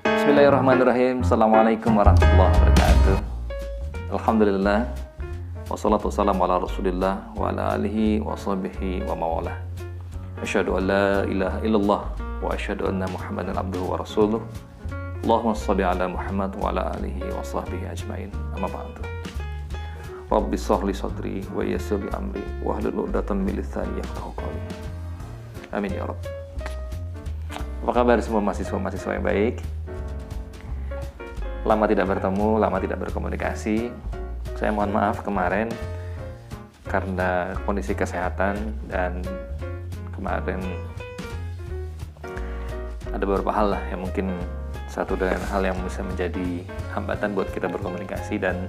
Bismillahirrahmanirrahim. Assalamualaikum warahmatullahi wabarakatuh. Alhamdulillah. Wassalatu wassalamu ala rasulillah wa ala alihi wa sahbihi wa mawalah. Asyhadu an la ilaha illallah wa asyhadu anna Muhammadan abduhu wa rasuluh. Allahumma shalli ala Muhammad wa ala alihi wa sahbihi ajmain. Amma ba'du. Rabbi shrah li sadri wa yassir li amri wa hlul 'uqdatam min lisani yafqahu qawli. Amin ya rabb. Apa kabar semua mahasiswa-mahasiswa yang baik? Lama tidak bertemu, lama tidak berkomunikasi. Saya mohon maaf kemarin karena kondisi kesehatan, dan kemarin ada beberapa hal lah yang mungkin satu dengan hal yang bisa menjadi hambatan buat kita berkomunikasi, dan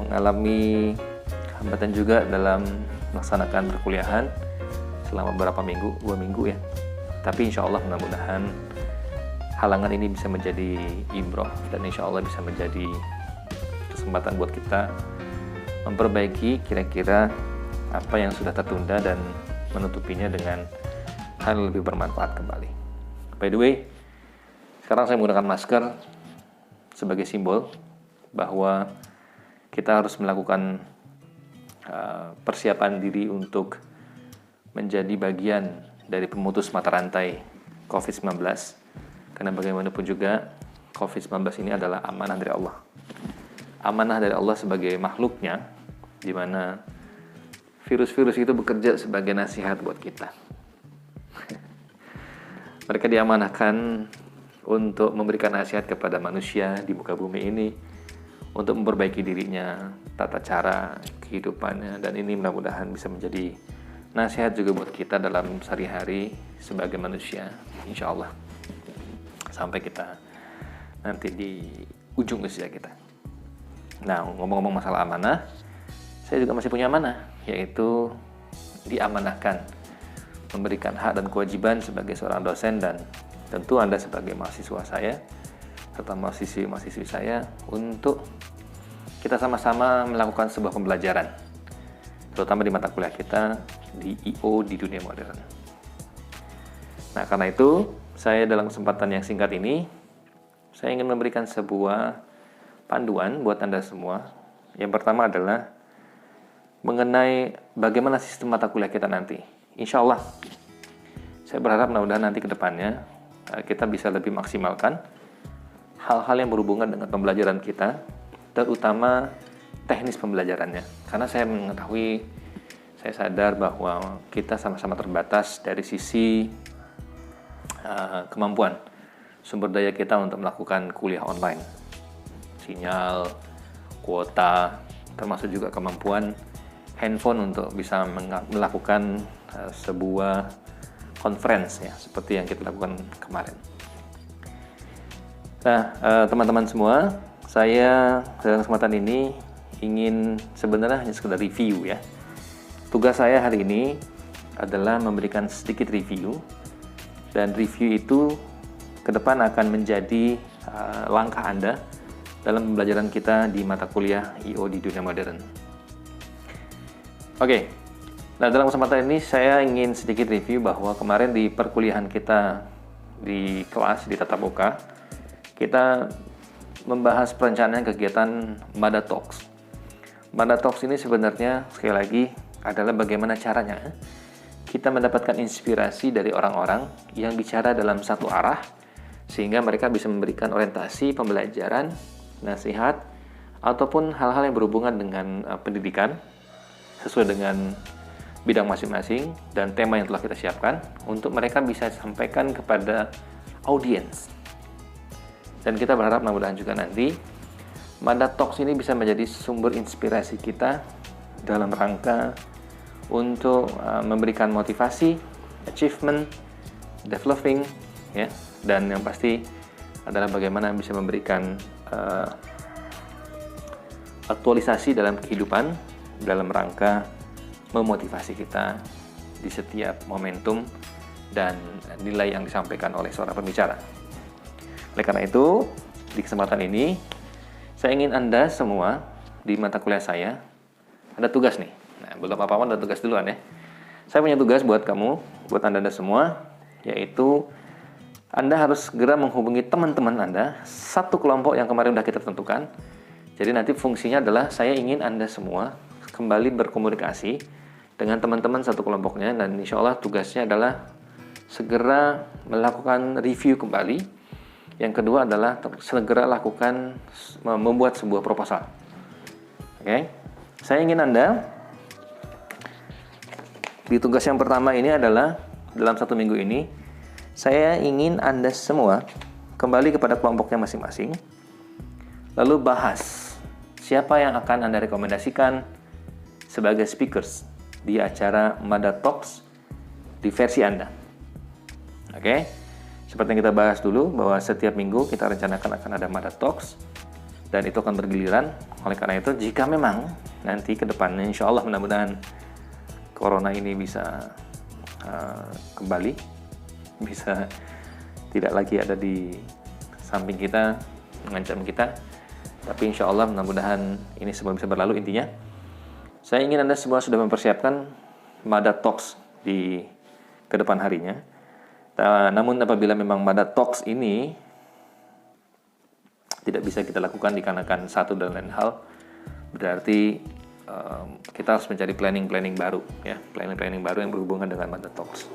mengalami hambatan juga dalam melaksanakan perkuliahan selama beberapa minggu, 2 minggu ya. Tapi insya Allah mudah-mudahan halangan ini bisa menjadi ibroh, dan insya Allah bisa menjadi kesempatan buat kita memperbaiki kira-kira apa yang sudah tertunda dan menutupinya dengan hal yang lebih bermanfaat kembali. By the way, sekarang saya menggunakan masker sebagai simbol bahwa kita harus melakukan persiapan diri untuk menjadi bagian dari pemutus mata rantai COVID-19. Karena bagaimanapun juga COVID-19 ini adalah amanah dari Allah. Amanah dari Allah sebagai makhluknya, di mana virus-virus itu bekerja sebagai nasihat buat kita. Mereka diamanahkan untuk memberikan nasihat kepada manusia di muka bumi ini, untuk memperbaiki dirinya, tata cara kehidupannya, dan ini mudah-mudahan bisa menjadi nasihat juga buat kita dalam sehari-hari sebagai manusia, insya Allah, sampai kita nanti di ujung usia kita. Nah, ngomong-ngomong masalah amanah, saya juga masih punya amanah, yaitu diamanahkan memberikan hak dan kewajiban sebagai seorang dosen, dan tentu Anda sebagai mahasiswa saya serta mahasiswi-mahasiswi saya untuk kita sama-sama melakukan sebuah pembelajaran, terutama di mata kuliah kita di IO di dunia modern. Nah, karena itu saya dalam kesempatan yang singkat ini, saya ingin memberikan sebuah panduan buat Anda semua. Yang pertama adalah mengenai bagaimana sistem mata kuliah kita nanti. Insya Allah, saya berharap mudah-mudahan nanti ke depannya kita bisa lebih maksimalkan hal-hal yang berhubungan dengan pembelajaran kita, terutama teknis pembelajarannya. Karena saya mengetahui, saya sadar bahwa kita sama-sama terbatas dari sisi kemampuan sumber daya kita untuk melakukan kuliah online, sinyal, kuota, termasuk juga kemampuan handphone untuk bisa melakukan sebuah conference ya, seperti yang kita lakukan kemarin. Nah, teman-teman semua, saya dalam kesempatan ini ingin sebenarnya hanya sekedar review ya. Tugas saya hari ini adalah memberikan sedikit review, dan review itu ke depan akan menjadi langkah Anda dalam pembelajaran kita di mata kuliah IO di dunia modern. Oke, nah dalam kesempatan ini saya ingin sedikit review bahwa kemarin di perkuliahan kita di kelas, di tatap muka, kita membahas perencanaan kegiatan Mada Talks. Mada Talks ini sebenarnya, sekali lagi, adalah bagaimana caranya kita mendapatkan inspirasi dari orang-orang yang bicara dalam satu arah, sehingga mereka bisa memberikan orientasi pembelajaran, nasihat, ataupun hal-hal yang berhubungan dengan pendidikan sesuai dengan bidang masing-masing dan tema yang telah kita siapkan untuk mereka bisa sampaikan kepada audiens. Dan kita berharap mudah-mudahan juga nanti Mada Talks ini bisa menjadi sumber inspirasi kita dalam rangka untuk memberikan motivasi, achievement, developing ya, dan yang pasti adalah bagaimana bisa memberikan aktualisasi dalam kehidupan dalam rangka memotivasi kita di setiap momentum dan nilai yang disampaikan oleh seorang pembicara. Oleh karena itu, di kesempatan ini saya ingin Anda semua di mata kuliah saya ada tugas nih. Nah, belum apa-apa ada tugas duluan ya. Saya punya tugas buat kamu, buat Anda semua, yaitu Anda harus segera menghubungi teman-teman Anda, satu kelompok yang kemarin sudah kita tentukan. Jadi nanti fungsinya adalah saya ingin Anda semua kembali berkomunikasi dengan teman-teman satu kelompoknya, dan insya Allah tugasnya adalah segera melakukan review kembali. Yang kedua adalah segera lakukan membuat sebuah proposal. Oke, saya ingin Anda di tugas yang pertama ini adalah dalam 1 minggu ini, saya ingin Anda semua kembali kepada kelompoknya masing-masing, lalu bahas siapa yang akan Anda rekomendasikan sebagai speakers di acara Mada Talks di versi Anda. Oke, seperti yang kita bahas dulu, bahwa setiap minggu kita rencanakan akan ada Mada Talks, dan itu akan bergiliran. Oleh karena itu, jika memang nanti ke depannya, insya Allah mudah-mudahan Corona ini bisa kembali, bisa tidak lagi ada di samping kita, mengancam kita. Tapi insya Allah mudah-mudahan ini semua bisa berlalu. Intinya, saya ingin Anda semua sudah mempersiapkan Mada Talks di ke depan harinya. Namun apabila memang Mada Talks ini tidak bisa kita lakukan dikarenakan satu dan lain hal, berarti kita harus mencari planning baru, ya, planning baru yang berhubungan dengan Mada Talks.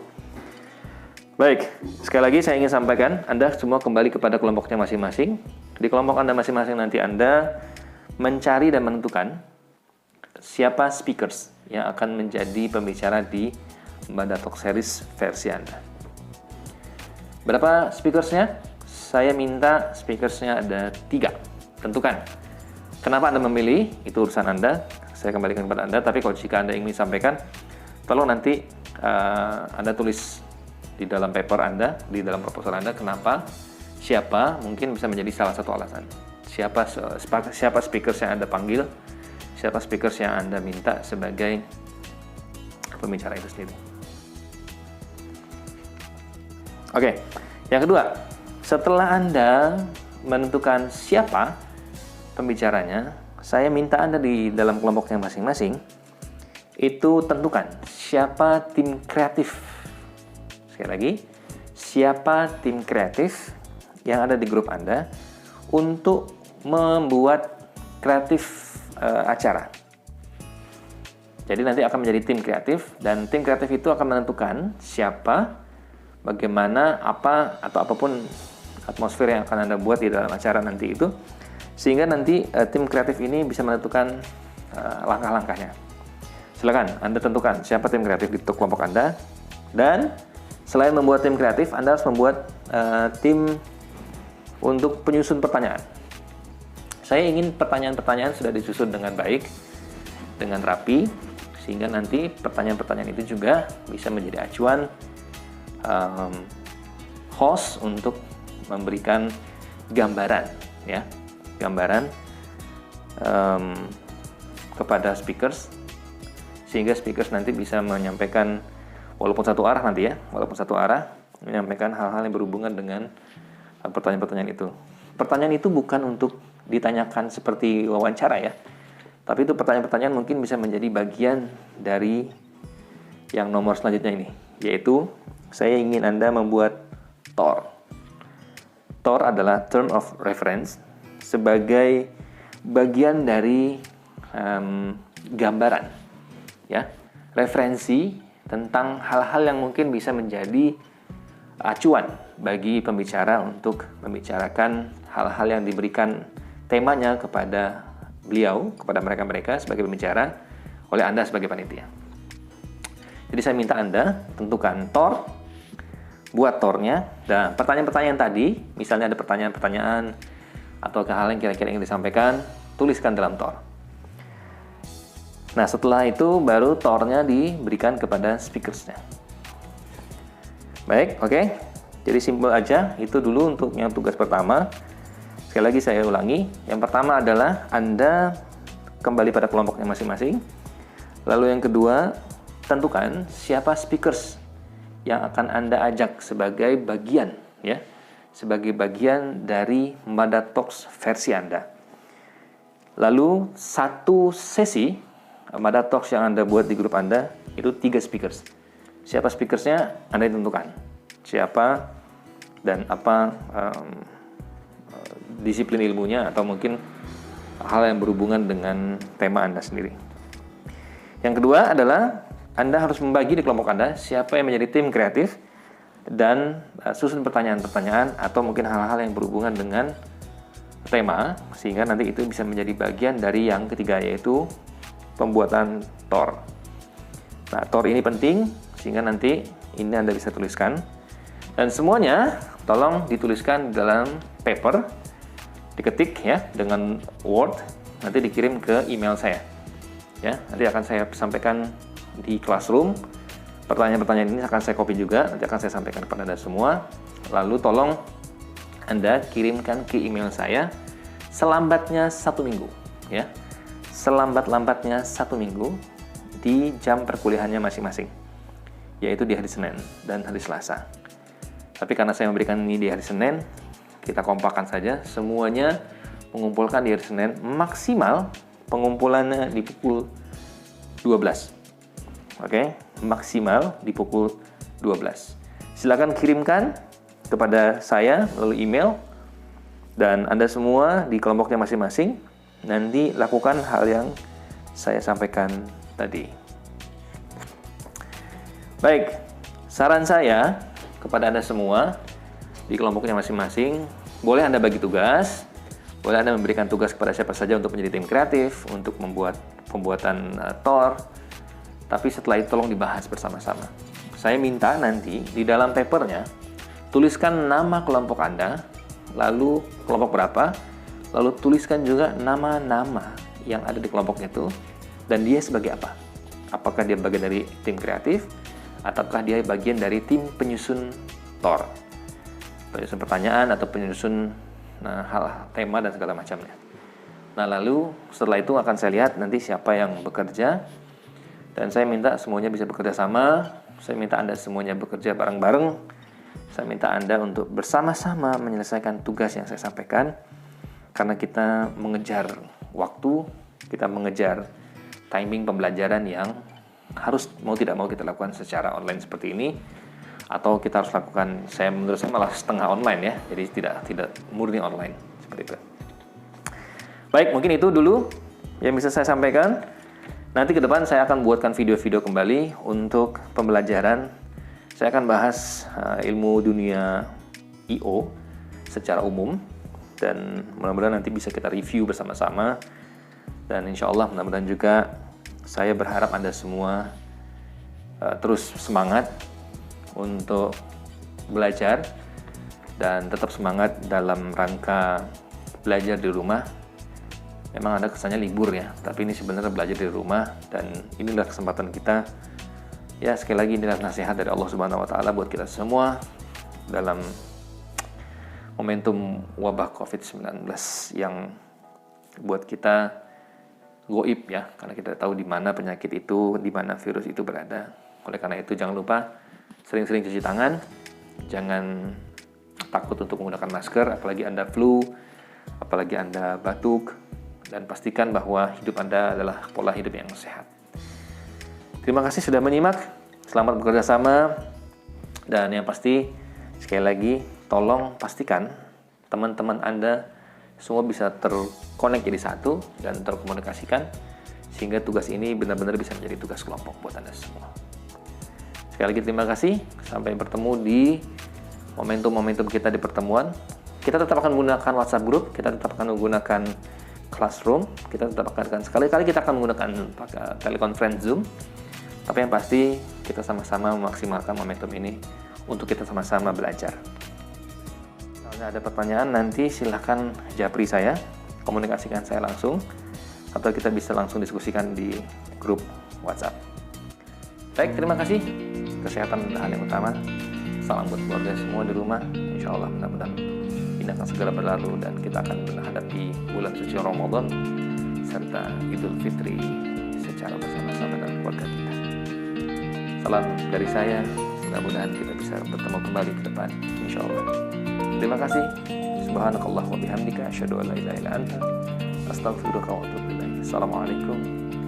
Baik, sekali lagi saya ingin sampaikan, Anda semua kembali kepada kelompoknya masing-masing. Di kelompok Anda masing-masing nanti Anda mencari dan menentukan siapa speakers yang akan menjadi pembicara di Mada Talk Series versi Anda. Berapa speakersnya? Saya minta speakersnya ada 3. Tentukan. Kenapa Anda memilih? Itu urusan Anda. Saya kembalikan kepada Anda. Tapi kalau jika Anda ingin sampaikan, tolong nanti Anda tulis di dalam paper Anda, di dalam proposal Anda, kenapa, siapa, mungkin bisa menjadi salah satu alasan. Siapa speakers yang Anda panggil, siapa speakers yang Anda minta sebagai pembicara itu sendiri. Oke, yang kedua, setelah Anda menentukan siapa pembicaranya, saya minta Anda di dalam kelompoknya masing-masing, itu tentukan siapa tim kreatif. Sekali lagi, siapa tim kreatif yang ada di grup Anda untuk membuat kreatif acara. Jadi nanti akan menjadi tim kreatif, dan tim kreatif itu akan menentukan siapa, bagaimana, apa, atau apapun atmosfer yang akan Anda buat di dalam acara nanti itu, sehingga nanti tim kreatif ini bisa menentukan langkah-langkahnya. Silakan Anda tentukan siapa tim kreatif di kelompok Anda, dan selain membuat tim kreatif, Anda harus membuat tim untuk penyusun pertanyaan. Saya ingin pertanyaan-pertanyaan sudah disusun dengan baik, dengan rapi, sehingga nanti pertanyaan-pertanyaan itu juga bisa menjadi acuan host untuk memberikan gambaran, ya, gambaran kepada speakers, sehingga speakers nanti bisa menyampaikan walaupun satu arah nanti, ya, walaupun satu arah, menyampaikan hal-hal yang berhubungan dengan pertanyaan-pertanyaan itu. Pertanyaan itu bukan untuk ditanyakan seperti wawancara, ya, tapi itu pertanyaan-pertanyaan mungkin bisa menjadi bagian dari yang nomor selanjutnya ini, yaitu saya ingin Anda membuat TOR. TOR adalah Term of Reference, sebagai bagian dari gambaran, ya, referensi tentang hal-hal yang mungkin bisa menjadi acuan bagi pembicara untuk membicarakan hal-hal yang diberikan temanya kepada beliau, kepada mereka-mereka sebagai pembicara oleh Anda sebagai panitia. Jadi saya minta Anda tentukan TOR, buat TOR-nya, dan pertanyaan-pertanyaan tadi, misalnya ada pertanyaan-pertanyaan atau hal yang kira-kira ingin disampaikan, tuliskan dalam TOR. Nah, setelah itu baru TOR-nya diberikan kepada speakers-nya. Baik, oke. Jadi simpel aja, itu dulu untuk yang tugas pertama. Sekali lagi saya ulangi, yang pertama adalah Anda kembali pada kelompoknya masing-masing. Lalu yang kedua, tentukan siapa speakers yang akan Anda ajak sebagai bagian, ya, sebagai bagian dari Mada Talks versi Anda. Lalu satu sesi Mada Talks yang Anda buat di grup Anda itu 3 speakers. Siapa speakersnya Anda tentukan. Siapa dan apa disiplin ilmunya atau mungkin hal yang berhubungan dengan tema Anda sendiri. Yang kedua adalah Anda harus membagi di kelompok Anda siapa yang menjadi tim kreatif dan susun pertanyaan-pertanyaan atau mungkin hal-hal yang berhubungan dengan tema, sehingga nanti itu bisa menjadi bagian dari yang ketiga, yaitu pembuatan TOR. Nah, TOR ini penting sehingga nanti ini Anda bisa tuliskan, dan semuanya tolong dituliskan dalam paper, diketik ya dengan Word, nanti dikirim ke email saya. Ya, nanti akan saya sampaikan di Classroom. Pertanyaan-pertanyaan ini akan saya copy juga, nanti akan saya sampaikan kepada Anda semua. Lalu tolong Anda kirimkan ke email saya selambatnya 1 minggu, ya. Selambat-lambatnya 1 minggu di jam perkuliahannya masing-masing, yaitu di hari Senin dan hari Selasa. Tapi karena saya memberikan ini di hari Senin, kita kompakkan saja semuanya mengumpulkan di hari Senin, maksimal pengumpulannya di pukul 12. Oke, maksimal di pukul 12. Silakan kirimkan kepada saya melalui email, dan Anda semua di kelompoknya masing-masing nanti lakukan hal yang saya sampaikan tadi. Baik, saran saya kepada Anda semua di kelompoknya masing-masing, boleh Anda bagi tugas, boleh Anda memberikan tugas kepada siapa saja untuk menjadi tim kreatif, untuk membuat pembuatan TOR, tapi setelah itu tolong dibahas bersama-sama. Saya minta nanti di dalam papernya, tuliskan nama kelompok Anda, lalu kelompok berapa, lalu tuliskan juga nama-nama yang ada di kelompoknya itu, dan dia sebagai apa. Apakah dia bagian dari tim kreatif, ataukah dia bagian dari tim penyusun TOR, penyusun pertanyaan atau penyusun hal tema dan segala macamnya. Nah, lalu setelah itu akan saya lihat nanti siapa yang bekerja, dan saya minta semuanya bisa bekerja sama. Saya minta Anda semuanya bekerja bareng-bareng. Saya minta Anda untuk bersama-sama menyelesaikan tugas yang saya sampaikan, karena kita mengejar waktu, kita mengejar timing pembelajaran yang harus mau tidak mau kita lakukan secara online seperti ini, atau kita harus lakukan, menurut saya malah setengah online ya, jadi tidak murni online seperti itu. Baik, mungkin itu dulu yang bisa saya sampaikan. Nanti ke depan saya akan buatkan video-video kembali untuk pembelajaran. Saya akan bahas ilmu dunia I/O secara umum, dan mudah-mudahan nanti bisa kita review bersama-sama. Dan insya Allah mudah-mudahan juga saya berharap Anda semua terus semangat untuk belajar dan tetap semangat dalam rangka belajar di rumah. Memang ada kesannya libur ya, tapi ini sebenarnya belajar di rumah, dan inilah kesempatan kita. Ya, sekali lagi inilah nasihat dari Allah Subhanahu wa taala buat kita semua dalam momentum wabah Covid-19 yang buat kita goib ya, karena kita tahu di mana penyakit itu, di mana virus itu berada. Oleh karena itu jangan lupa sering-sering cuci tangan, jangan takut untuk menggunakan masker, apalagi Anda flu, apalagi Anda batuk, dan pastikan bahwa hidup Anda adalah pola hidup yang sehat. Terima kasih sudah menyimak, selamat bekerja sama, dan yang pasti sekali lagi tolong pastikan teman-teman Anda semua bisa terkonek jadi satu dan terkomunikasikan, sehingga tugas ini benar-benar bisa menjadi tugas kelompok buat Anda semua. Sekali lagi terima kasih, sampai bertemu di momentum-momentum kita di pertemuan. Kita tetap akan menggunakan WhatsApp group, kita tetap akan menggunakan Classroom, kita tetap akan sekali-kali kita akan menggunakan teleconference Zoom, tapi yang pasti kita sama-sama memaksimalkan momentum ini untuk kita sama-sama belajar. Kalau ada pertanyaan nanti silahkan japri saya, komunikasikan saya langsung, atau kita bisa langsung diskusikan di grup WhatsApp. Baik, terima kasih. Kesehatan adalah hal yang utama. Salam buat keluarga semua di rumah. Insya Allah mudah-mudahan ini akan segera berlalu dan kita akan menghadapi bulan suci Ramadan serta Idul Fitri secara bersama-sama dengan keluarga kita. Salam dari saya, mudah-mudahan kita bisa bertemu kembali ke depan, insya Allah. Terima kasih. Subhanakallah wa bihamdika asyhadu an la ilaha illa anta astaghfiruka wa atubu ilaik. Assalamualaikum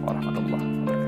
warahmatullahi wabarakatuh.